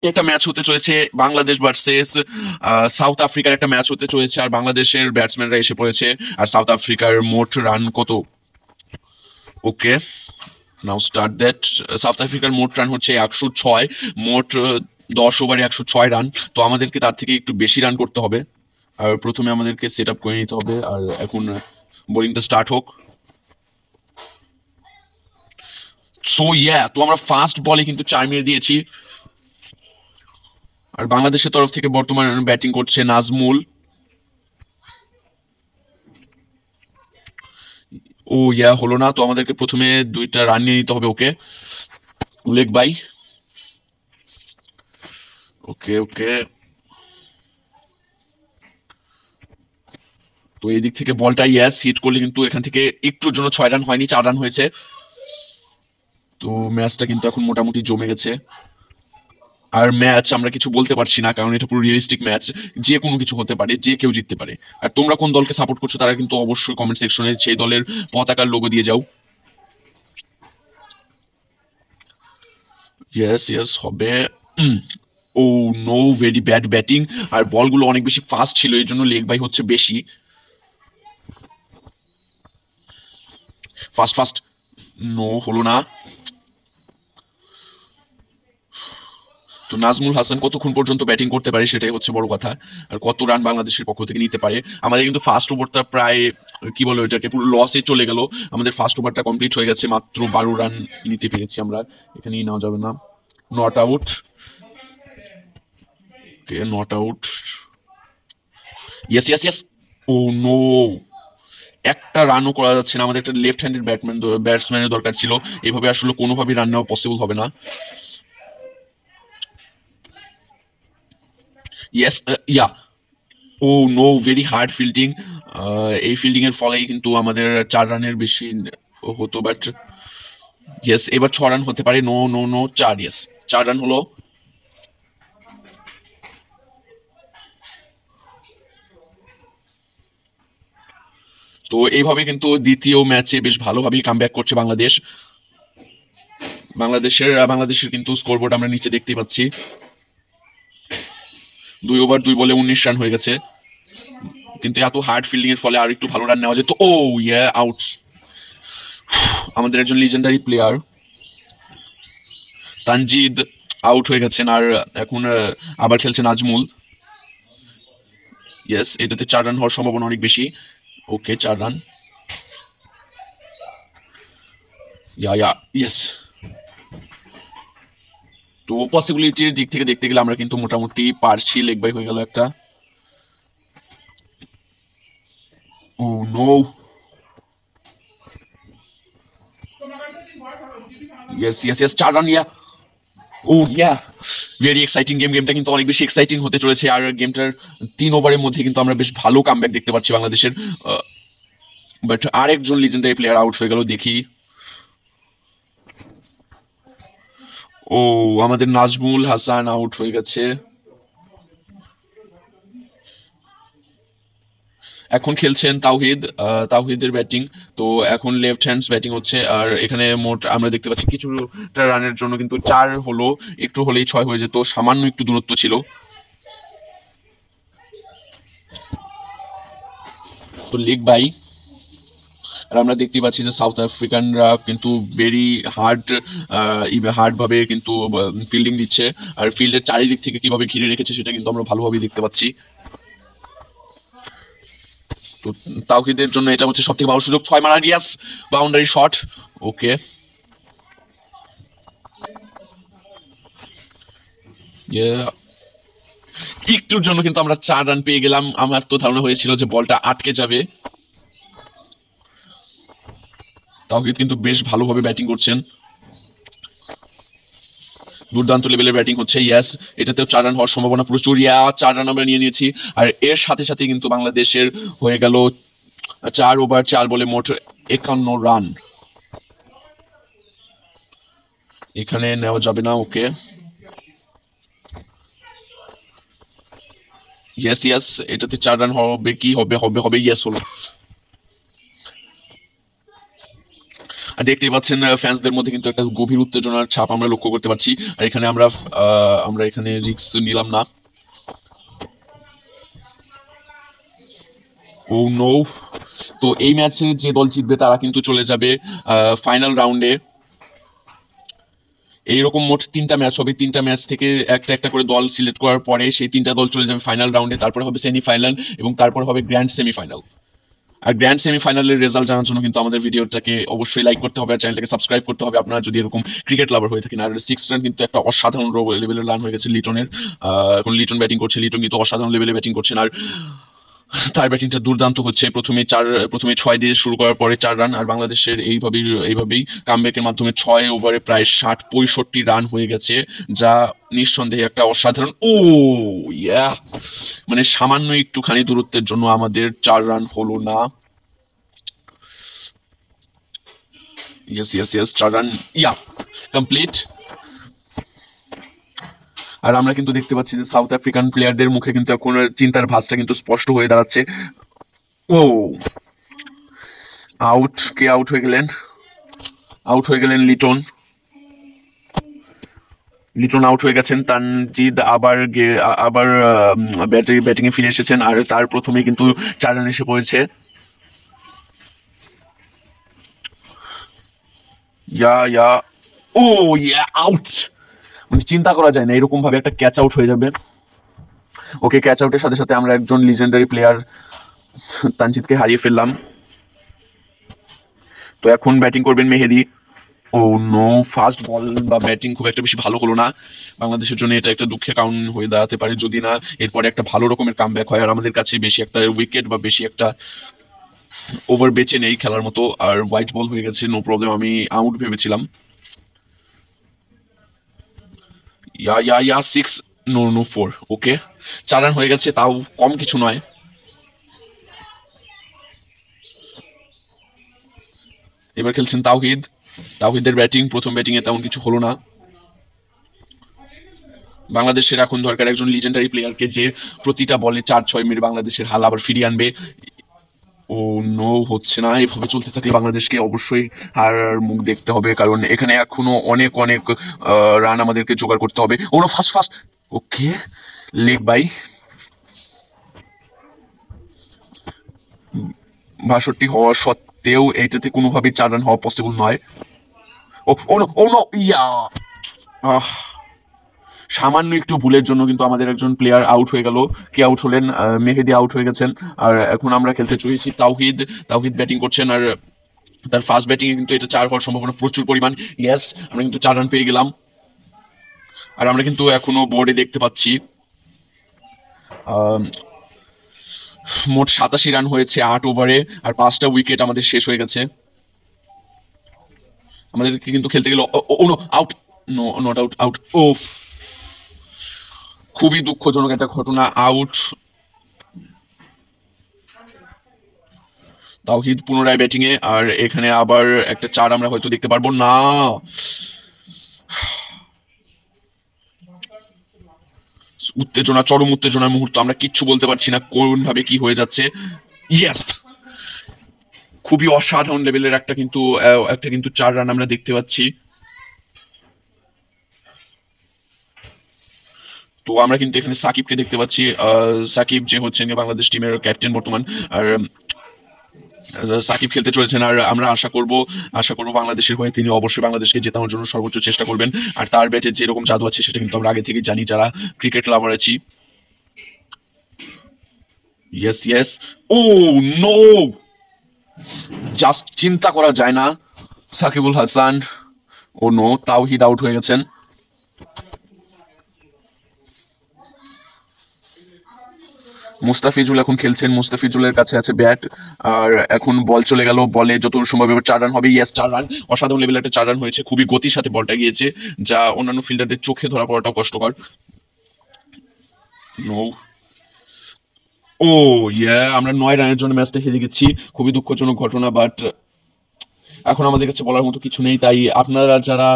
একটা ম্যাচ হতে চলেছে, বাংলাদেশ ভার্সেস সাউথ আফ্রিকার একটা ম্যাচ হতে চলেছে, আর বাংলাদেশের ব্যাটসম্যানরা এসে পড়েছে। আর সাউথ আফ্রিকার মোট রান কত? ওকে, নাও স্টার্ট দ্যাট। সাউথ আফ্রিকার মোট রান হচ্ছে 106। মোট 10 ওভারে 106 রান। তো আমাদেরকে তার থেকে একটু বেশি রান করতে হবে। আর প্রথমে আমাদেরকে সেট আপ করে নিতে হবে। আর এখন বোলিংটা স্টার্ট হোক। সো ইয়া, তো আমরা ফার্স্ট বলে কিন্তু 4 মেরে দিয়েছি। আর বাংলাদেশের তরফ থেকে বর্তমানে ব্যাটিং করছে নাজমুল। ও ইয়া, হলো না। তো আমাদেরকে প্রথমে 2টা রান নিয়ে নিতে হবে। ওকে, লেগ বাই। ওকে ওকে। তো এই দিক থেকে বলটা ইয়াস হিট করলে কিন্তু এখান থেকে একটুর জন্য 6 রান হয়নি, 4 রান হয়েছে। তো ম্যাচটা কিন্তু এখন মোটামুটি জমে গেছে। আর ম্যাচ আমরা কিছু বলতে পারছি না, কারণ এটা পুরো রিয়েলিস্টিক ম্যাচ। যে কোনো কিছু হতে পারে, যে কেউ জিততে পারে। আর তোমরা কোন দলকে সাপোর্ট করছো তারা কিন্তু অবশ্যই কমেন্ট সেকশনে সেই দলের পতাকার লোগো দিয়ে যাও। ইয়েস ইয়েস, হবে। ও নো, ভেরি ব্যাড ব্যাটিং। আর বলগুলো অনেক বেশি ফাস্ট ছিল, এই জন্য লেগ বাই হচ্ছে বেশি। Fast fast. নো, হলো না। তো নাজমুল হাসান কতক্ষণ পর্যন্ত ব্যাটিং করতে পারে সেটাই হচ্ছে বড় কথা। আর কত রান বাংলাদেশের পক্ষ থেকে নিতে পারে। আমাদের কিন্তু ফার্স্ট ওভারটা প্রায়, কি বলো এটাকে, পুরো লসে চলে গেল। আমাদের ফার্স্ট ওভারটা কমপ্লিট হয়ে গেছে, মাত্র 12 রান নিতে পেরেছি আমরা। এখানেই নেওয়া যাবে না। Not out. Okay, not out. Yes yes yes. Oh no, একটা রানও করা যাচ্ছে না। আমাদের একটা লেফট হ্যান্ডেড ব্যাটসম্যানের দরকার ছিল। এভাবে আসলে কোনোভাবেই রান নেওয়া পসিবল হবে না। ইয়েস, ইয়া। ও নো, ভেরি হার্ড ফিল্ডিং। এই ফিল্ডিং এর ফলেই কিন্তু আমাদের 4 রানের বেশি হতো, বাট ইয়েস, এবার 6 রান হতে পারে। No no no, 4। Yes, 4 run হলো। তো এইভাবে কিন্তু দ্বিতীয় ম্যাচে বেশ ভালোভাবেই কামব্যাক করছে বাংলাদেশ। বাংলাদেশের কিন্তু স্কোরবোর্ড আমরা নিচে দেখতে পাচ্ছি। 2 ওভার 2 বলে 19 রান হয়ে গেছে। কিন্তু এত হার্ড ফিল্ডিং এর ফলে আর একটু ভালো রান নেওয়া যেত। ও ইয়া, আউট। আমাদের একজন লিজেন্ডারি প্লেয়ার তানজিদ আউট হয়ে গেছেন। আর এখন আবার খেলছে নাজমুল। ইয়েস, এটাতে 4 রান হওয়ার সম্ভাবনা অনেক বেশি। ওকে, 4 রান। ইয়া ইয়া, ইয়েস। তো পসিবিলিটির দিক থেকে দেখতে গেলে আমরা কিন্তু মোটামুটি পারছি। লেগ বাই হয়ে গেল একটা। Oh no. Yes yes yes, 4 run. Yeah, oh yeah, very exciting গেমটা কিন্তু অনেক বেশি এক্সাইটিং হতে চলেছে। আর গেমটার 3 ওভারের মধ্যে কিন্তু আমরা বেশ ভালো কামব্যাক দেখতে পাচ্ছি বাংলাদেশের। বাট আরেকজন লিজেন্ডারি প্লেয়ার আউট হয়ে গেল, দেখি। ও, আমাদের নাজমুল হাসান আউট হয়ে গেছে। এখন খেলছেন তাওহিদ। তাওহিদের ব্যাটিং। তো এখন লেফট হ্যান্ডস ব্যাটিং হচ্ছে। আর এখানে মোট আমরা দেখতে পাচ্ছি কিছুটা রানের জন্য কিন্তু 4 হলো। একটু হলেই 6 হয়ে যেত, সামান্য একটু দূরত্ব ছিল। তো লেগ বাই। আর আমরা দেখতে পাচ্ছি যে সাউথ আফ্রিকানরা কিন্তু ভেরি হার্ড ভাবে কিন্তু ফিল্ডিং দিচ্ছে। আর ফিল্ডের চারিদিক থেকে কিভাবে ঘিরে রেখেছে সেটা কিন্তু আমরা ভালোভাবে দেখতে পাচ্ছি। তো তাওহিদের জন্য এটা হচ্ছে সব থেকে ভালো সুযোগ, 6 মারার। ইয়াস, বাউন্ডারি শট। ওকে, একটুর জন্য কিন্তু আমরা 4 রান পেয়ে গেলাম। আমার তো ধারণা হয়েছিল যে বলটা আটকে যাবে। তাওহিদ কিন্তু বেশ ভালোভাবে ব্যাটিং করছেন। দুর্দান্ত লেভেলের ব্যাটিং হচ্ছে। ইয়াস, এটাতেও 4 রান হওয়ার সম্ভাবনা প্রচুর। 4 রান আমরা নিয়ে নিয়েছি। আর এর সাথে সাথে কিন্তু বাংলাদেশের হয়ে গেল 4 ওভার 4 বলে মোট 51 রান। এখানে নেওয়া যাবে না। ওকে, ইয়েস ইয়েস, এটাতে 4 রান হবে কি? হবে হবে হবে, ইয়েস হলো। আর দেখতেই পাচ্ছেন ফ্যান্সদের মধ্যে কিন্তু একটা গভীর উত্তেজনার ছাপ আমরা লক্ষ্য করতে পারছি। আর এখানে আমরা এখানে রিস্ক নিলাম না। ও নো। তো এই ম্যাচে যে দল জিতবে তারা কিন্তু চলে যাবে ফাইনাল রাউন্ডে। এইরকম মোট 3টা ম্যাচ হবে, 3টা ম্যাচ থেকে একটা একটা করে দল সিলেক্ট করার পরে সেই 3টা দল চলে যাবে ফাইনাল রাউন্ডে, তারপরে হবে সেমিফাইনাল এবং তারপর হবে গ্র্যান্ড সেমিফাইনাল। আর গ্র্যান্ড সেমিফাইনালের রেজাল্ট জানার জন্য কিন্তু আমাদের ভিডিওটাকে অবশ্যই লাইক করতে হবে আর চ্যানেলটাকে সাবস্ক্রাইব করতে হবে আপনারা যদি এরকম ক্রিকেট লাভার হয়ে থাকেন। আর 6 রান কিন্তু একটা অসাধারণ লেভেলের রান হয়ে গেছে লিটনের। এখন লিটন ব্যাটিং করছে, লিটন কিন্তু অসাধারণ লেভেলে ব্যাটিং করছেন। আর তার ব্যাটিংটা দুর্দান্ত হচ্ছে। প্রথমে 6 দিয়ে শুরু করার পরে 4 রান, আর বাংলাদেশের এইভাবেই কামব্যাকের মাধ্যমে 6 ওভারে প্রায় 60-65 রান হয়ে গেছে, যা নিঃসন্দেহে একটা অসাধারণ। ইয়া, মানে সামান্য একটুখানি দূরত্বের জন্য আমাদের 4 রান হলো না। ইয়েস 4 রান, ইয়া, কমপ্লিট। আর আমরা কিন্তু দেখতে পাচ্ছি যে সাউথ আফ্রিকান প্লেয়ারদের মুখে কিন্তু এখন চিন্তার ভাঁজটা কিন্তু স্পষ্ট হয়ে দাঁড়াচ্ছে। কে আউট হয়ে গেলেন লিটন আউট হয়ে গেছেন। তানজিদ আবার ব্যাটিং এ ফিরে এসেছেন, আর তার প্রথমে কিন্তু 4 রান এসে পড়েছে। আউট। মানে চিন্তা করা যায় না এরকম ভাবে একটা ক্যাচ আউট হয়ে যাবে। ওকে, ক্যাচ আউটের সাথে সাথে আমরা একজন লিজেন্ডারি প্লেয়ার তানজিদকে হারিয়ে ফেললাম। তো এখন ব্যাটিং করবেন মেহেদী। ফার্স্ট বল বা ব্যাটিং খুব একটা বেশি ভালো হলো না। বাংলাদেশের জন্য এটা একটা দুঃখের কারণ হয়ে দাঁড়াতে পারে যদি না এরপরে একটা ভালো রকমের কামব্যাক হয়। আর আমাদের কাছে বেশি একটা উইকেট বা বেশি একটা ওভার বেঁচে নেই খেলার মতো। আর হোয়াইট বল হয়ে গেছে, নো প্রবলেম, আমি আউট ভেবেছিলাম। 6, নো 4। ওকে, 4 রান হয়ে গেছে, তাও কম কিছু নয়। এবার খেলছেন তাওহিদের ব্যাটিং, প্রথম ব্যাটিং এ তেমন কিছু হলো না। বাংলাদেশের এখন দরকার একজন লিজেন্ডারি প্লেয়ারকে যে প্রতিটা বলে 4-6 মেরে বাংলাদেশের হাল আবার ফিরিয়ে আনবে। হচ্ছে না। এভাবে চলতে থাকলে বাংলাদেশকে অবশ্যই হারার মুখ দেখতে হবে, কারণ এখানে এখনো অনেক রান আমাদেরকে জোগাড় করতে হবে। ফার্স্ট। Okay, leg by. 62 হওয়া সত্ত্বেও এইটাতে কোনোভাবেই 4 রান হওয়া পসিবল নয়। সামান্য একটু ভুলের জন্য কিন্তু আমাদের একজন প্লেয়ার আউট হয়ে গেল। কে আউট হলেন? মেহেদী আউট হয়ে গেছেন। আর এখন আমরা খেলতে চলেছি তাওহিদ ব্যাটিং করছেন, আর তার ফার্স্ট ব্যাটিং এ কিন্তু এটা 4 হওয়ার সম্ভাবনা প্রচুর পরিমাণ। আমরা কিন্তু 4 রান পেয়ে গেলাম। আর আমরা কিন্তু এখনো বোর্ডে দেখতে পাচ্ছি মোট 87 রান হয়েছে 8 ওভারে, আর 5টা উইকেট আমাদের শেষ হয়ে গেছে। আমাদেরকে কিন্তু খেলতে গেল। Out, not out. খুবই দুঃখজনক একটা ঘটনা, আউট। তাওহিদ পুনরায় ব্যাটিং এ, আর এখানে আবার একটা 4 আমরা হয়তো দেখতে পারবো না। চরম উত্তেজনার মুহূর্ত, আমরা কিচ্ছু বলতে পারছি না কোন ভাবে কি হয়ে যাচ্ছে। খুবই অসাধারণ লেভেলের একটা কিন্তু 4 রান আমরা দেখতে পাচ্ছি। তো আমরা কিন্তু এখানে সাকিবকে দেখতে পাচ্ছি। সাকিব যে হচ্ছেন বাংলাদেশ টিমের ক্যাপ্টেন বর্তমান, আর সাকিব খেলতে চলেছেন। আর আমরা আশা করব বাংলাদেশের হয়ে তিনি অবশ্যই বাংলাদেশকে জেতানোর জন্য সর্বোচ্চ চেষ্টা করবেন। আর তার ব্যাটে যেরকম জাদু আছে সেটা কিন্তু আমরা আগে থেকে জানি যারা ক্রিকেট লাভার আছি। ইয়েস। নো, জাস্ট চিন্তা করা যায় না। সাকিবুল হাসান, তাওহিদ আউট হয়ে গেছেন। মুস্তাফিজুল এখন খেলছেন, মুস্তাফিজুলের কাছে আছে ব্যাট, আর এখন বল চলে গেল। বলে যতদূর সম্ভব 4 রান হবে। 4 রান, অসাধারণ লেভেলের একটা 4 রান হয়েছে। খুবই গতির সাথে বলটা গিয়েছে, যা অন্যান্য ফিল্ডারদের চোখে ধরা পড়াটাও কষ্টকর। আমরা 9 রানের জন্য ম্যাচটা হেরে গেছি। খুবই দুঃখজনক ঘটনা, বাট এখন আমাদের কাছে বলার মতো কিছু নেই। তাই আপনারা যারা